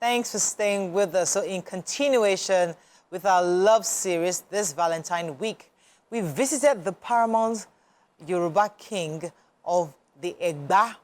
Thanks for staying with us. So in continuation with our love series this Valentine week, we visited the paramount Yoruba king of the Egba,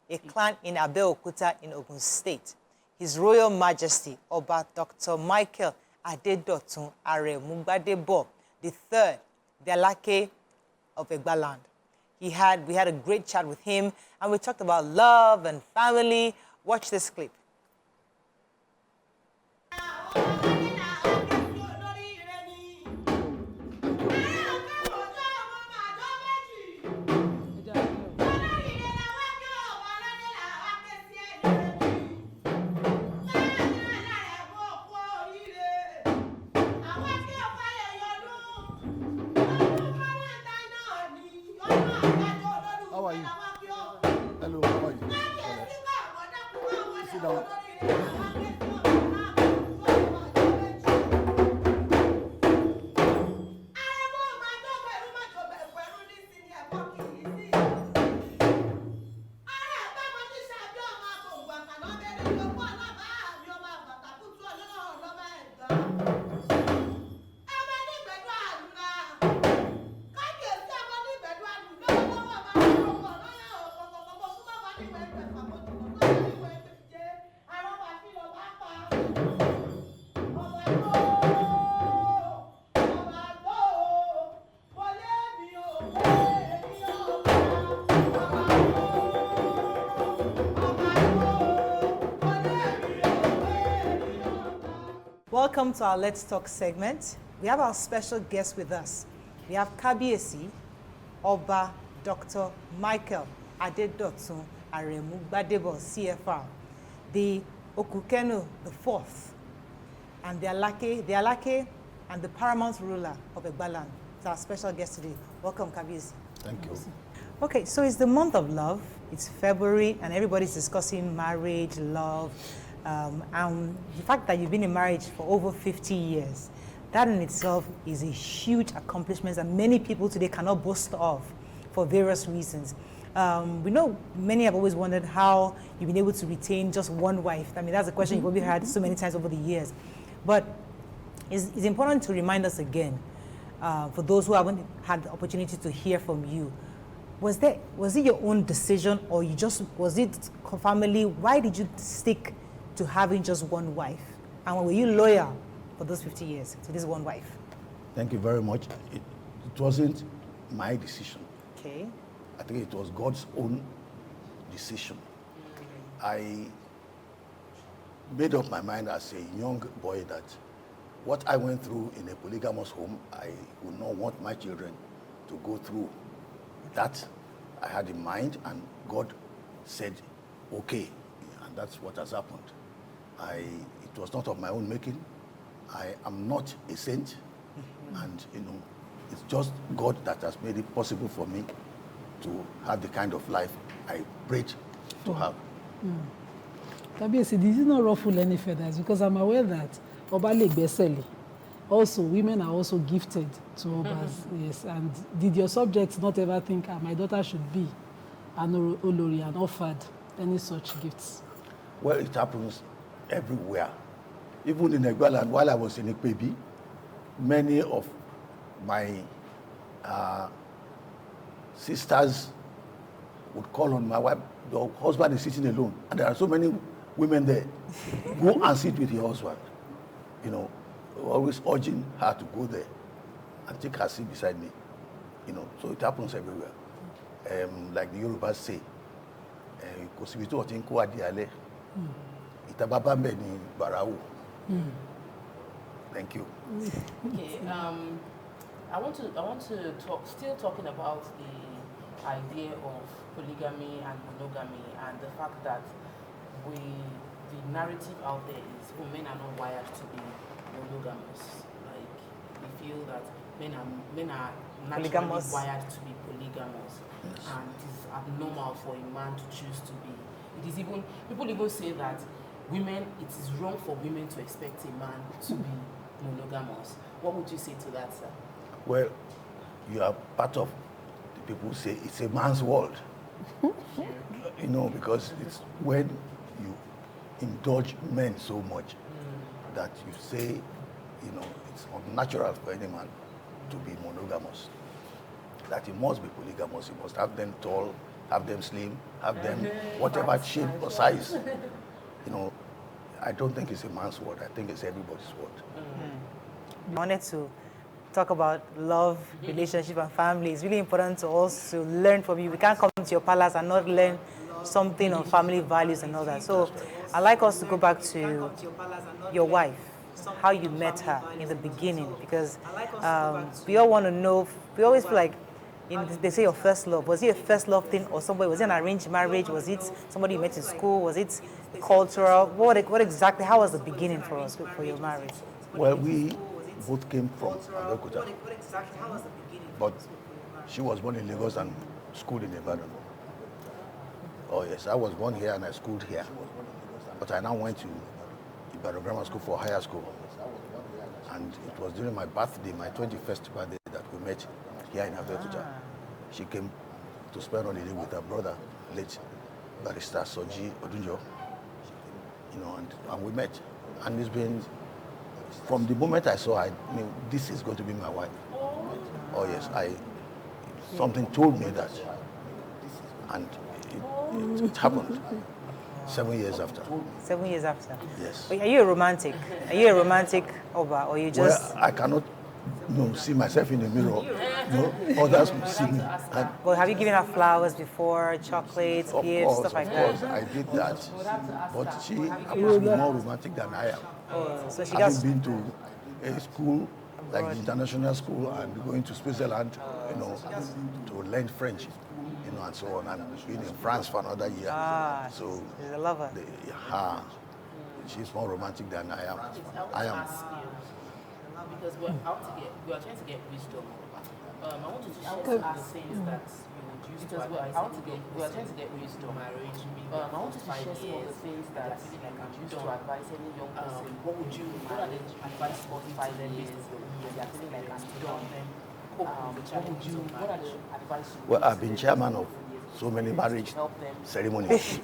a clan in Abeokuta in Ogun State. His Royal Majesty, Oba Dr. Michael Adedotun Aremu Gbadebo III, the Alake of Egbaland. We had a great chat with him, and we talked about love and family. Watch this clip. How are you? Hello, how are you? Sit down. Welcome to our Let's Talk segment. We have our special guest with us. We have Kabiesi, Oba Dr. Michael Adedotun Aremu Gbadebo CFR, the Okukenu the Fourth, and the Alake and the paramount ruler of Egbaland. It's our special guest today. Welcome, Kabiesi. Thank you. Okay, so it's the month of love. It's February, and everybody's discussing marriage, love. And the fact that you've been in marriage for over 50 years, that in itself is a huge accomplishment that many people today cannot boast of for various reasons. We know many have always wondered how you've been able to retain just one wife. I mean, that's a question you've probably had so many times over the years. But it's important to remind us again, for those who haven't had the opportunity to hear from you, was it your own decision, or was it family? Why did you stick to having just one wife? And were you loyal for those 50 years to this one wife? Thank you very much. It wasn't my decision. Okay. I think it was God's own decision. I made up my mind as a young boy that what I went through in a polygamous home, I would not want my children to go through. That I had in mind, and God said, okay, and that's what has happened. It was not of my own making. I am not a saint, and it's just God that has made it possible for me to have the kind of life I prayed to have. Kabiesi, this is not ruffle any feathers, because I'm aware that Obale Beseli, also women are also gifted to Obas. Yes, and did your subjects not ever think my daughter should be an Olori and offered any such gifts? Well, it happens everywhere. Even in Egbaland, while I was in Ikpebi, many of my sisters would call on my wife. The husband is sitting alone, and there are so many women there. Go and sit with your husband. Always urging her to go there and take her seat beside me. So it happens everywhere. Like the Yorubas say, "Kosibito otinko adiale, itababa mbe ni barau." Thank you. Okay. I want to talk. Still talking about the idea of polygamy and monogamy, and the fact that the narrative out there is men are not wired to be monogamous. Like, we feel that men are naturally Polygamous. wired to be polygamous, Yes. and it is abnormal for a man to choose to be. It is even, people even say that it is wrong for women to expect a man to be monogamous. What would you say to that, sir? Well, you are part of the people who say it's a man's world. Because it's when you indulge men so much that you say, it's unnatural for any man to be monogamous. That he must be polygamous. He must have them tall, have them slim, have them whatever shape or size. I don't think it's a man's word. I think it's everybody's word. I wanted to talk about love, relationship, and family. It's really important to also learn from you. We can't come to your palace and not learn something on family values and all that. So I'd like us to go back to your wife, how you met her in the beginning, because we all want to know, we always feel like, they say your first love. Was it a first love thing or somebody? Was it an arranged marriage? Was it somebody you met in school? Was it cultural? What exactly, how was the beginning for us, for your marriage? Well, we both came from Adedotun, but she was born in Lagos and schooled in Egbaland. Oh yes, I was born here and I schooled here, but I now went to Ibadan Grammar School for higher school, and it was during my birthday, my 21st birthday, that we met here in Adedotun. She came to spend holiday with her brother, late Barrister Soji Odunjo, and we met, and it's been, from the moment I saw her, I knew this is going to be my wife. Oh yes, something told me that, and it happened 7 years after. 7 years after? Yes. Are you a romantic? Are you a romantic, Oba, or you just... Well, I cannot see myself in the mirror. Others will see me. Well, have you given her flowers before, chocolates, gifts, stuff like that? Of course, I did that. But she happens to be more romantic than I am. Oh, so she Having been to a school, like the international school, and going to Switzerland, to learn French, and so on. And been in France for another year. So she's a lover. She's more romantic than I am. Because we are trying to get wisdom. I want you to share some things that you would use to advise. We are trying to get wisdom. Marriage. I want you to share some of the things that you can use to advise any young person. What would you advise 45 years? They are feeling like I'm done. What are the advice you? Well, I've been chairman of so many marriage ceremonies,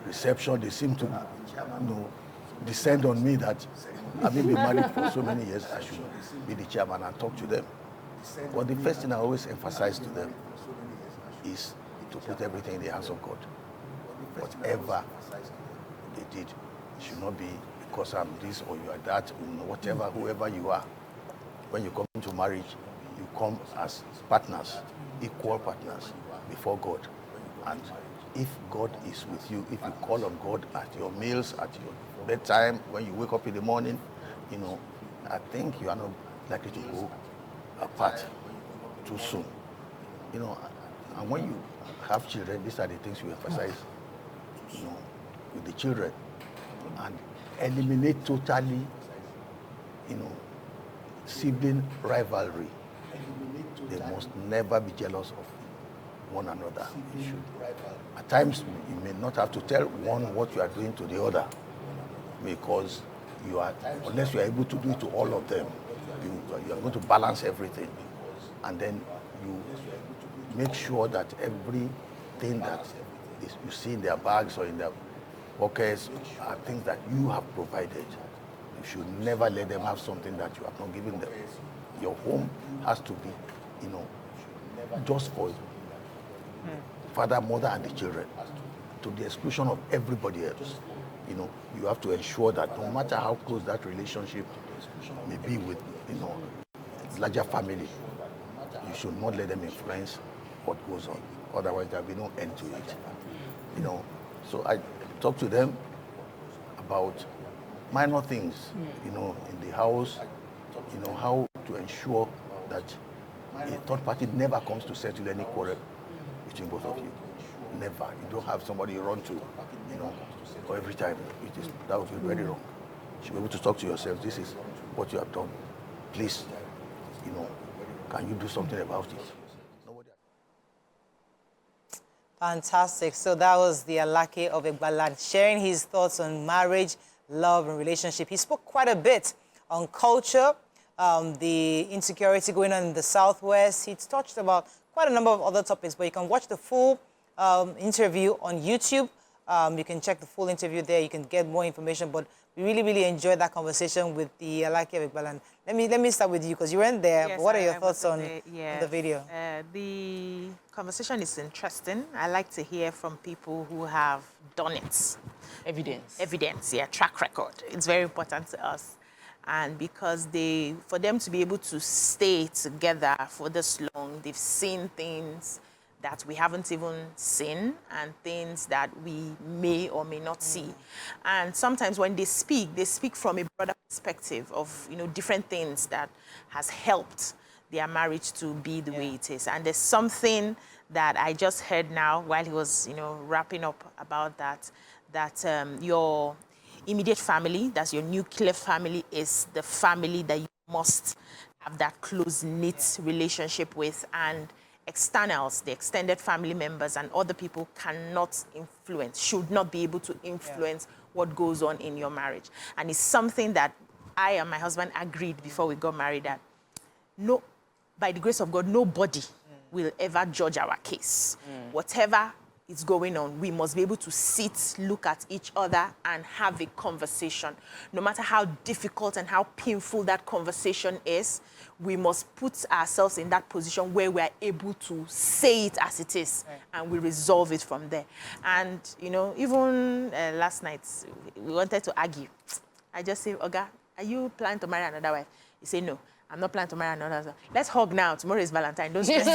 reception. They seem to, descend on me that having been married for so many years, I should be the chairman and talk to them. But the first thing I always emphasize to them is to put everything in the hands of God. Whatever they did should not be because I'm this or you are that, whatever, whoever you are. When you come into marriage, you come as partners, equal partners before God. And if God is with you, if you call on God at your meals, at your bedtime, when you wake up in the morning, I think you are not likely to go apart too soon. And when you have children, these are the things you emphasize, with the children, and eliminate totally, sibling rivalry. They must never be jealous of one another. At times, you may not have to tell one what you are doing to the other, because unless you are able to do it to all of them, you are going to balance everything, and then you make sure that everything that you see in their bags or in their pockets are things that you have provided. You should never let them have something that you have not given them. Your home has to be, just for father, mother, and the children, to the exclusion of everybody else. You have to ensure that no matter how close that relationship may be with, larger family, you should not let them influence what goes on. Otherwise, there will be no end to it. So I talk to them about minor things, in the house, how to ensure that a third party never comes to settle any quarrel between both of you. Never. You don't have somebody you run to, or every time. That would be very wrong. You should be able to talk to yourself. This is what you have done. Please, can you do something about it? Fantastic. So that was the Alake of Egbaland sharing his thoughts on marriage, love, and relationship. He spoke quite a bit on culture, the insecurity going on in the Southwest. He touched about quite a number of other topics, but you can watch the full interview on YouTube You can check the full interview there. You can get more information. But we really, really enjoyed that conversation with the Alake of Egbaland. Let me start with you because you weren't there. Yes, but what are your I thoughts on, wasn't there. on the video? The conversation is interesting. I like to hear from people who have done it. Evidence, yeah, track record. It's very important to us. And because for them to be able to stay together for this long, they've seen things that we haven't even seen and things that we may or may not see. And sometimes when they speak from a broader perspective of, different things that has helped their marriage to be the way it is. And there's something that I just heard now while he was, wrapping up about that your immediate family, that's your nuclear family, is the family that you must have that close-knit relationship with, and externals, the extended family members and other people should not be able to influence what goes on in your marriage. And it's something that I and my husband agreed before we got married that by the grace of God, nobody will ever judge our case. Whatever is going on, we must be able to sit, look at each other and have a conversation. No matter how difficult and how painful that conversation is, we must put ourselves in that position where we are able to say it as it is, and we resolve it from there. And, even last night, we wanted to argue. I just say, Oga, are you planning to marry another wife? He said, no. I'm not planning to marry another. Let's hug now. Tomorrow is Valentine. Don't stress me.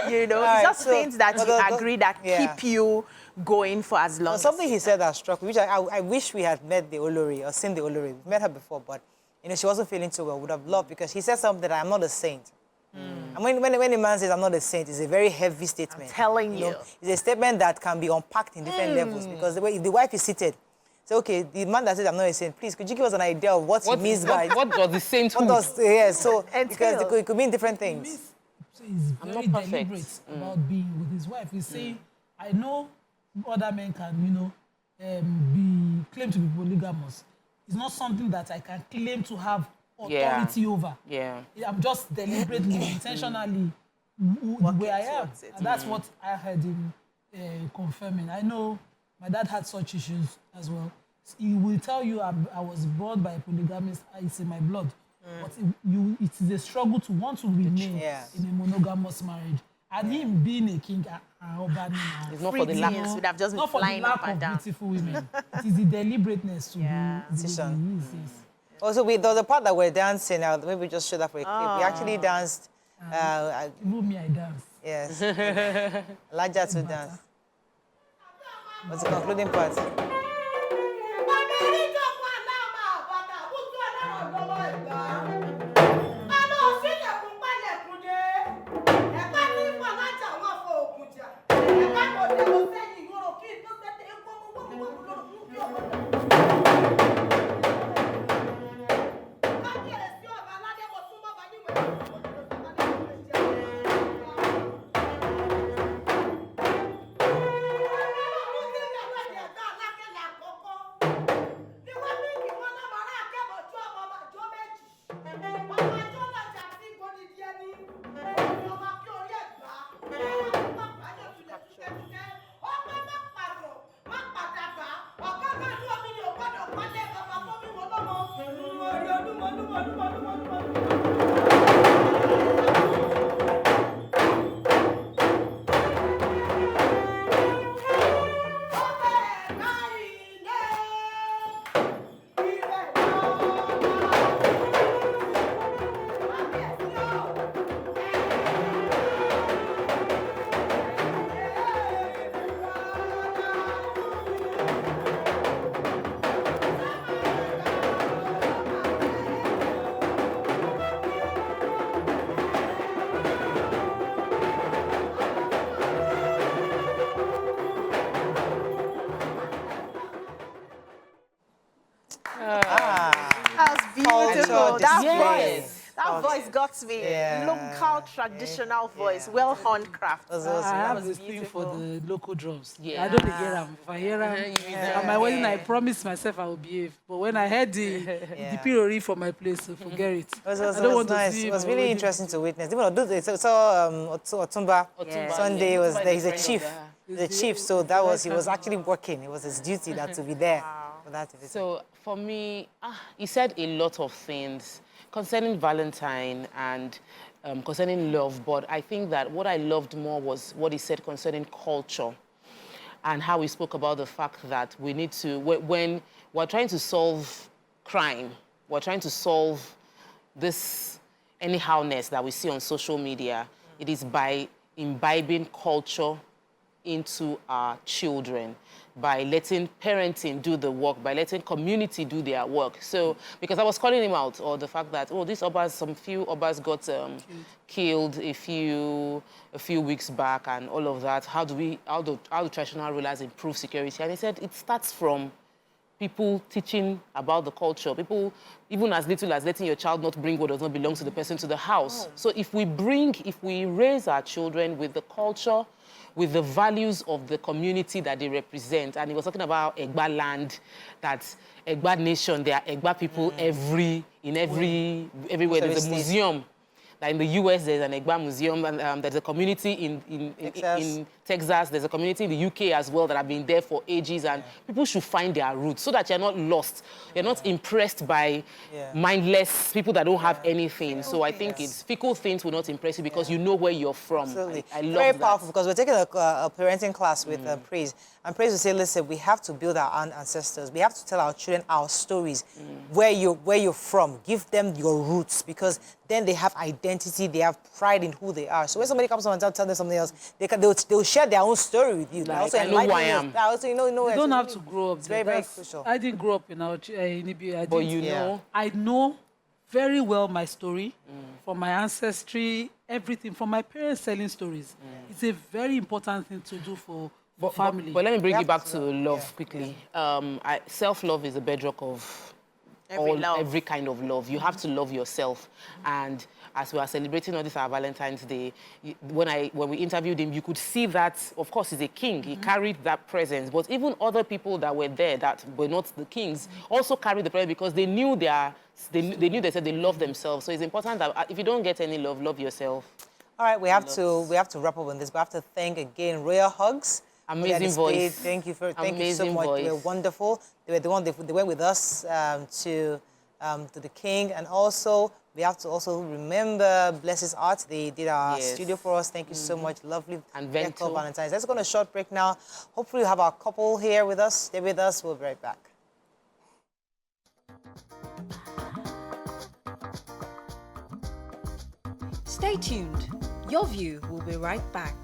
It's just things that you agree that keep you going for as long. Something he said that struck me, which I wish we had met the Olori or seen the Olori. We met her before, but she wasn't feeling too well. Would have loved, because he said something that I'm not a saint. And when a man says I'm not a saint, it's a very heavy statement. I'm telling you. It's a statement that can be unpacked in different levels, because the way the wife is seated. So, okay, the man that says I'm not a saint, please, could you give us an idea of what he means by... What does the saint mean? So, because it could mean different things. He's very deliberate about being with his wife. He's saying, I know other men can, claim to be polygamous. It's not something that I can claim to have authority over. Yeah. I'm just deliberately, intentionally where I am. And that's what I heard him confirming. I know my dad had such issues as well. He will tell you I was brought by a polygamist, it's in my blood. But it is a struggle to want to remain in a monogamous marriage. And him being a king, it's not for the lack, would have just been flying up and down. Beautiful women. It is the deliberateness to decision. Also, there was a part that we're dancing out. Maybe just show that for a clip. We actually danced. Me, I danced. Yes. Elijah to dance. What's the concluding part? That voice got me. Local, traditional voice, well-honed craft. I have this thing for the local drums. I don't hear them. If I hear them, at my wedding, I promised myself I will behave. But when I heard the Pirori from my place, forget it. I don't want to see it. It was really interesting to witness. Even Otumba Sunday was there. He's a chief. the chief, so that was, he was actually working. It was his duty that to be there for that to be. So for me, he said a lot of things concerning Valentine and concerning love, but I think that what I loved more was what he said concerning culture and how he spoke about the fact that we need to, when we're trying to solve crime, we're trying to solve this anyhowness that we see on social media, it is by imbibing culture into our children, by letting parenting do the work, by letting community do their work. So, because I was calling him out, or the fact that, oh, these Obas, some few Obas got killed a few weeks back and all of that. How do traditional rulers improve security? And he said it starts from people teaching about the culture, people even as little as letting your child not bring what does not belong to the person to the house. Oh. So if we raise our children with the culture, with the values of the community that they represent, and he was talking about Egbaland, that Egba nation, there are Egba people everywhere. There's a museum. Like in the US, there's an Egba museum, and there's a community in Texas, there's a community in the UK as well that have been there for ages, and people should find their roots so that you're not lost. You're not impressed by mindless people that don't have anything. So I think it's fickle things will not impress you because you know where you're from. Absolutely. I love Very that. powerful, because we're taking a parenting class with Praise. And Praise will say, listen, we have to build our own ancestors. We have to tell our children our stories, where you're from. Give them your roots, because then they have identity, they have pride in who they are. So when somebody comes on and tells them something else, they'll share their own story with you. Like, I know who I am. Also, you don't have to grow up. It's very, very crucial. I didn't grow up in Ibi. But you know. I know very well my story, from my ancestry, everything, from my parents telling stories. It's a very important thing to do for family. But let me bring you back to love quickly. Self-love is the bedrock of every kind of love. You have to love yourself. And as we are celebrating all this our Valentine's Day, when we interviewed him, you could see that, of course, he's a king. He carried that presence. But even other people that were there that were not the kings also carried the presence because they knew they said they love themselves. So it's important that if you don't get any love, love yourself. All right, we have to wrap up on this. We have to thank again Royal Hugs. Amazing voice. Thank you so much. They were wonderful. They were the one. They went with us to the King, and also we have to also remember Bless's Art. They did our studio for us. Thank you so much. Lovely. And Valentine's. Let's go on a short break now. Hopefully, we have our couple here with us. Stay with us. We'll be right back. Stay tuned. Your View will be right back.